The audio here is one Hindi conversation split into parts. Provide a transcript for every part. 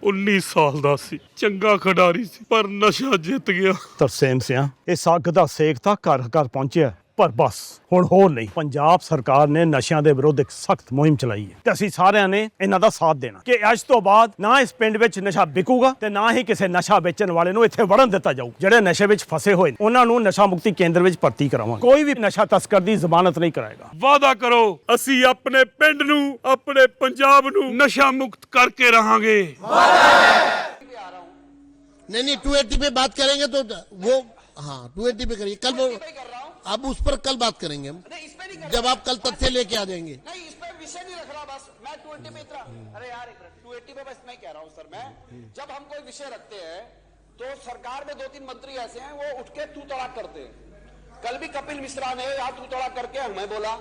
19 ਸਾਲ ਦਾ ਸੀ, ਚੰਗਾ ਖਿਡਾਰੀ ਸੀ, ਪਰ ਨਸ਼ਾ ਜਿੱਤ ਗਿਆ। ਤਰਸੇਮ ਸਿਆ ਇਸ ਅੱਗ ਦਾ ਸੇਕ ਤਾਂ ਘਰ ਘਰ ਪਹੁੰਚਿਆ, ਪਰ ਬਸ ਹੁਣ ਹੋਰ ਨਹੀਂ। ਪੰਜਾਬ ਸਰਕਾਰ ਨੇ ਨਸ਼ਿਆਂ ਦੇ ਵਿਰੁੱਧ ਇੱਕ ਸਖਤ ਮੁਹਿੰਮ ਚਲਾਈ ਹੈ ਤੇ ਅਸੀਂ ਸਾਰਿਆਂ ਨੇ ਇਹਨਾਂ ਦਾ ਸਾਥ ਦੇਣਾ ਕਿ ਅੱਜ ਤੋਂ ਬਾਅਦ ਨਾ ਇਸ ਪਿੰਡ ਵਿੱਚ ਨਸ਼ਾ ਵਿਕੂਗਾ ਤੇ ਨਾ ਹੀ ਕਿਸੇ ਨਸ਼ਾ ਵੇਚਣ ਵਾਲੇ ਨੂੰ ਇੱਥੇ ਵੜਨ ਦਿੱਤਾ ਜਾਊ। ਜਿਹੜੇ ਨਸ਼ੇ ਵਿੱਚ ਫਸੇ ਹੋਏ ਨੇ ਉਹਨਾਂ ਨੂੰ ਨਸ਼ਾ ਮੁਕਤੀ ਕੇਂਦਰ ਵਿੱਚ ਭਰਤੀ ਕਰਾਵਾਂਗੇ। ਕੋਈ ਵੀ ਨਸ਼ਾ ਤਸਕਰ ਦੀ ਜ਼ਮਾਨਤ ਨਹੀਂ ਕਰਾਏਗਾ। ਵਾਅਦਾ ਕਰੋ, ਅਸੀਂ ਆਪਣੇ ਪਿੰਡ ਨੂੰ, ਆਪਣੇ ਪੰਜਾਬ ਨੂੰ ਨਸ਼ਾ ਮੁਕਤ ਕਰਕੇ ਰਹਾਂਗੇ। नहीं 280 पे बात करेंगे तो वो हाँ 280 पे करिए कल वो अब उस पर कल बात करेंगे हम जब आप कल तथ्य लेके आ जाएंगे। नहीं इस पे विषय नहीं रख रहा, बस मैं 280 पे इतना अरे यार 280 पे बस मैं कह रहा हूँ सर, मैं जब हम कोई विषय रखते हैं तो सरकार में 2-3 मंत्री ऐसे हैं वो उठ के तू तड़ाक करते हैं। कल भी कपिल मिश्रा ने यहाँ तू तड़ाक करके हमें बोला,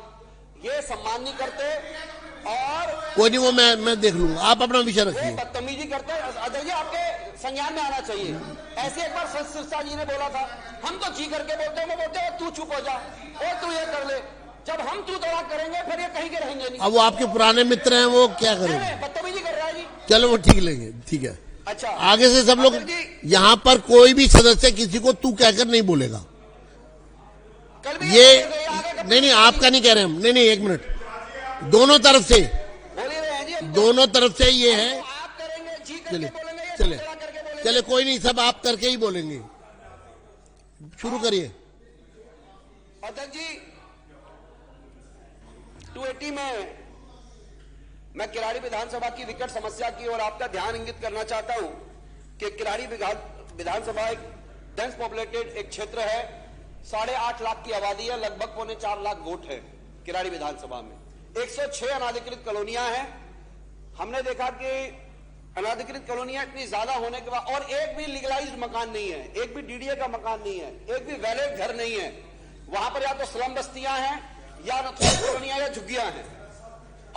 ये सम्मान नहीं करते और कोई नहीं वो मैं देख लूंगा, आप अपना विषय रखिए। बदतमीजी करते अजय जी, आपके संज्ञान में आना चाहिए। ऐसे एक बार सिरसा जी ने बोला था, हम तो जी करके बोलते हैं, वो बोलते हैं तू चुप हो जा और तू ये कर ले। जब हम तू तड़ाक करेंगे फिर ये कहीं के रहेंगे नहीं। अब वो आपके पुराने मित्र हैं, वो क्या करेंगे? बदतमीजी कर रहा है जी। चलो वो ठीक लेंगे, ठीक है। अच्छा आगे से सब लोग यहाँ पर कोई भी सदस्य किसी को तू कहकर नहीं बोलेगा। कल भी ये नहीं आपका नहीं कह रहे हम, नहीं एक मिनट, दोनों तरफ से बोल ही रहे हैं जी। दोनों तरफ से ये है। आप करेंगे जी चले करके बोलेंगे, ये चले तू तड़ाक करके बोलेंगे। चले कोई नहीं, सब आप करके ही बोलेंगे। शुरू करिए। अध्यक्ष जी 280 में मैं किराड़ी विधानसभा की विकट समस्या की ओर आपका ध्यान इंगित करना चाहता हूं कि किराड़ी विधानसभा एक डेंस पॉपुलेटेड एक क्षेत्र है। 8.5 लाख की आबादी है, लगभग 4.25 लाख वोट है किराड़ी विधानसभा में। 106 अनाधिकृत कॉलोनियां हैं। हमने देखा कि अनाधिकृत कॉलोनियां इतनी ज्यादा होने के बाद और एक भी लीगलाइज्ड मकान नहीं है, एक भी डीडीए का मकान नहीं है, एक भी वैलिड घर नहीं है। वहां पर या तो स्लम बस्तियां हैं या नथोई कॉलोनियां या झुग्गियां हैं।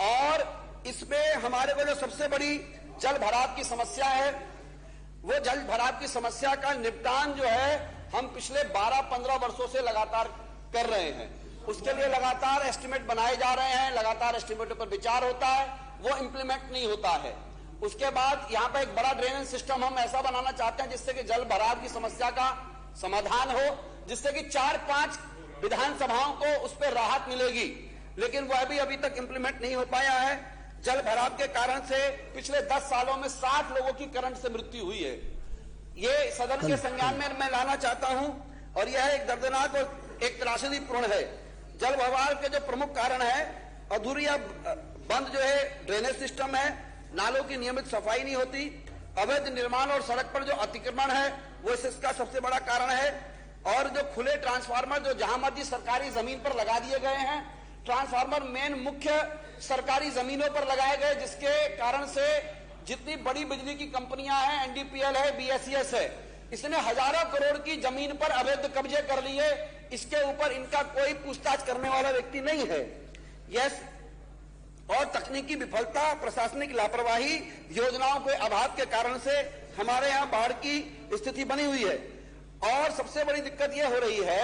और इसमें हमारे को जो सबसे बड़ी जल भराव की समस्या है, वो जल भराव की समस्या का निपटान जो है हम पिछले 12-15 वर्षों से लगातार कर रहे हैं। उसके लिए लगातार एस्टिमेट बनाए जा रहे हैं, लगातार एस्टिमेटों पर विचार होता है, वो इंप्लीमेंट नहीं होता है। उसके बाद यहाँ पे एक बड़ा ड्रेनेज सिस्टम हम ऐसा बनाना चाहते हैं जिससे कि जल भराव की समस्या का समाधान हो, जिससे कि 4-5 विधानसभाओं को उस पर राहत मिलेगी। लेकिन वह भी अभी तक इंप्लीमेंट नहीं हो पाया है। जल भराव के कारण से पिछले 10 सालों में 60 लोगों की करंट से मृत्यु हुई है। ये सदन के संज्ञान में मैं लाना चाहता हूं और यह एक दर्दनाक और एक त्रासदीपूर्ण है। जल भराव के जो प्रमुख कारण है, अधूरी या बंद जो है ड्रेनेज सिस्टम है, नालों की नियमित सफाई नहीं होती, अवैध निर्माण और सड़क पर जो अतिक्रमण है वो इसका सबसे बड़ा कारण है। और जो खुले ट्रांसफार्मर जो जहां मर्जी सरकारी जमीन पर लगा दिए गए हैं, ट्रांसफार्मर मेन मुख्य सरकारी जमीनों पर लगाए गए, जिसके कारण से जितनी बड़ी बिजली की कंपनियां हैं, एनडीपीएल है, बीएसईएस है, इसने हजारों करोड़ की जमीन पर अवैध कब्जे कर लिए। इसके ऊपर इनका कोई पूछताछ करने वाला व्यक्ति नहीं है। यस और तकनीकी विफलता, प्रशासनिक लापरवाही, योजनाओं के अभाव के कारण से हमारे यहाँ बाढ़ की स्थिति बनी हुई है। और सबसे बड़ी दिक्कत यह हो रही है,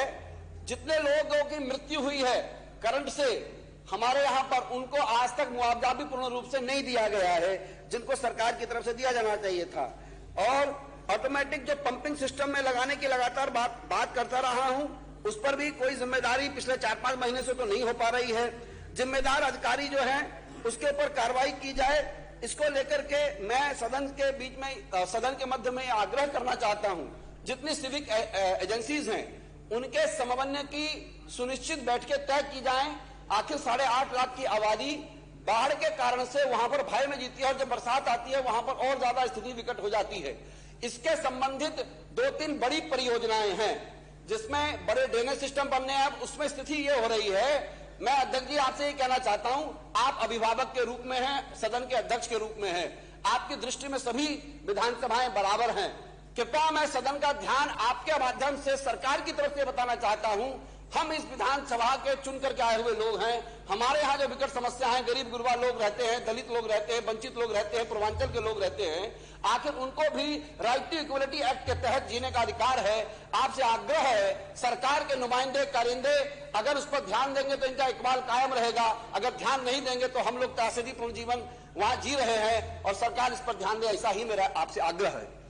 जितने लोगों की मृत्यु हुई है करंट से हमारे यहाँ पर, उनको आज तक मुआवजा भी पूर्ण रूप से नहीं दिया गया है, जिनको सरकार की तरफ से दिया जाना चाहिए था। और ऑटोमेटिक जो पंपिंग सिस्टम में लगाने की लगातार बात करता रहा हूं, उस पर भी कोई जिम्मेदारी पिछले 4-5 महीने से तो नहीं हो पा रही है। जिम्मेदार अधिकारी जो है उसके ऊपर कार्रवाई की जाए। इसको लेकर के मैं सदन के बीच में, सदन के मध्य में आग्रह करना चाहता हूं, जितनी सिविक एजेंसीज हैं उनके समन्वय की सुनिश्चित बैठकें तय की जाएं। आखिर 8.5 लाख की आबादी बाढ़ के कारण से वहां पर भय में जीती है और जब बरसात आती है वहां पर और ज्यादा स्थिति विकट हो जाती है। इसके संबंधित 2-3 बड़ी परियोजनाएं हैं जिसमें बड़े ड्रेनेज सिस्टम बनने हैं। अब उसमें स्थिति ये हो रही है, मैं अध्यक्ष जी आपसे ये कहना चाहता हूं, आप अभिभावक के रूप में हैं, सदन के अध्यक्ष के रूप में हैं, आपकी दृष्टि में सभी विधानसभाएं बराबर हैं। कृपया मैं सदन का ध्यान आपके माध्यम से सरकार की तरफ से बताना चाहता हूं, हम इस विधानसभा के चुन करके आए हुए लोग हैं। हमारे यहाँ जो विकट समस्या है, गरीब गुरबा लोग रहते हैं, दलित लोग रहते हैं, वंचित लोग रहते हैं, पूर्वांचल के लोग रहते हैं, आखिर उनको भी राइट टू इक्वलिटी एक्ट के तहत जीने का अधिकार है। आपसे आग्रह है, सरकार के नुमाइंदे कारिंदे अगर उस पर ध्यान देंगे तो इनका इकबाल कायम रहेगा, अगर ध्यान नहीं देंगे तो हम लोग त्रासदीपूर्ण जीवन वहां जी रहे हैं और सरकार इस पर ध्यान दे, ऐसा ही मेरा आपसे आग्रह है।